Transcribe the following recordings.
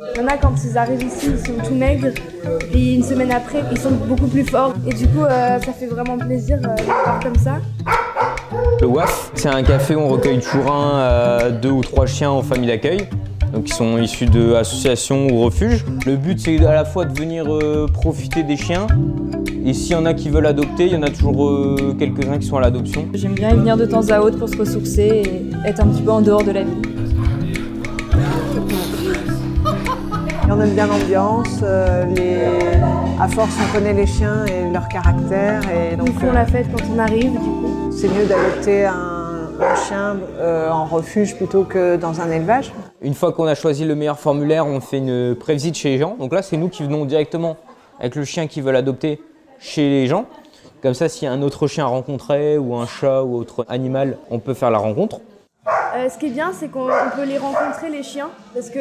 Il y en a quand ils arrivent ici, ils sont tout maigres, puis une semaine après, ils sont beaucoup plus forts. Et du coup, ça fait vraiment plaisir de les voir comme ça. Le WAF, c'est un café où on recueille toujours 2 ou 3 chiens en famille d'accueil. Donc ils sont issus d'associations ou refuges. Le but c'est à la fois de venir profiter des chiens et s'il y en a qui veulent adopter, il y en a toujours quelques-uns qui sont à l'adoption. J'aime bien y venir de temps à autre pour se ressourcer et être un petit peu en dehors de la vie. On aime bien l'ambiance, à force on connaît les chiens et leur caractère. Et donc, Ils font la fête quand on arrive, du coup. C'est mieux d'adopter un chien en refuge plutôt que dans un élevage. Une fois qu'on a choisi le meilleur formulaire, on fait une prévisite chez les gens. Donc là, c'est nous qui venons directement avec le chien qu'ils veulent adopter chez les gens. Comme ça, s'il y a un autre chien à rencontrer ou un chat ou autre animal, on peut faire la rencontre. Ce qui est bien, c'est qu'on peut les rencontrer, les chiens, parce que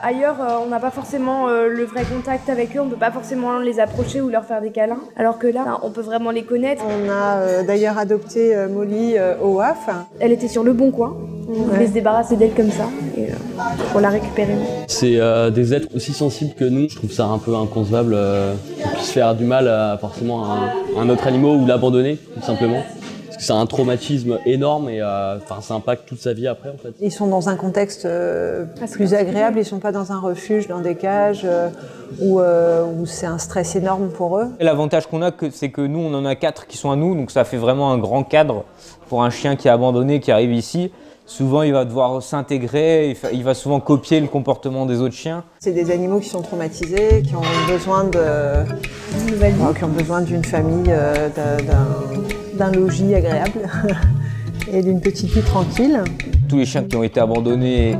ailleurs, on n'a pas forcément le vrai contact avec eux, on ne peut pas forcément les approcher ou leur faire des câlins, alors que là, on peut vraiment les connaître. On a d'ailleurs adopté Molly au WAF. Elle était sur le bon coin, on voulait se débarrasser d'elle comme ça, et pour la récupérer. C'est des êtres aussi sensibles que nous. Je trouve ça un peu inconcevable qu'ils puissent faire du mal à forcément un autre animal ou l'abandonner, tout simplement. Parce que c'est un traumatisme énorme et ça impacte toute sa vie après en fait. Ils sont dans un contexte plus agréable, ils ne sont pas dans un refuge, dans des cages où c'est un stress énorme pour eux. L'avantage qu'on a, c'est que nous, on en a 4 qui sont à nous, donc ça fait vraiment un grand cadre pour un chien qui est abandonné, qui arrive ici. Souvent, il va devoir s'intégrer, il va souvent copier le comportement des autres chiens. C'est des animaux qui sont traumatisés, qui ont besoin d'une famille, d'un logis agréable et d'une petite vie tranquille. Tous les chiens qui ont été abandonnés,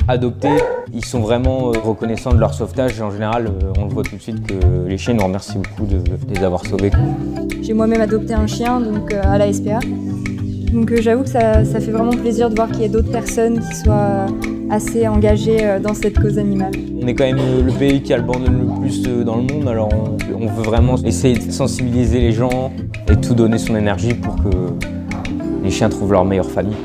adoptés, ils sont vraiment reconnaissants de leur sauvetage. En général, on le voit tout de suite que les chiens nous remercient beaucoup de les avoir sauvés. J'ai moi-même adopté un chien donc, à la SPA. Donc j'avoue que ça fait vraiment plaisir de voir qu'il y a d'autres personnes qui soient assez engagées dans cette cause animale. On est quand même le pays qui abandonne le plus dans le monde, alors on veut vraiment essayer de sensibiliser les gens et tout donner son énergie pour que les chiens trouvent leur meilleure famille.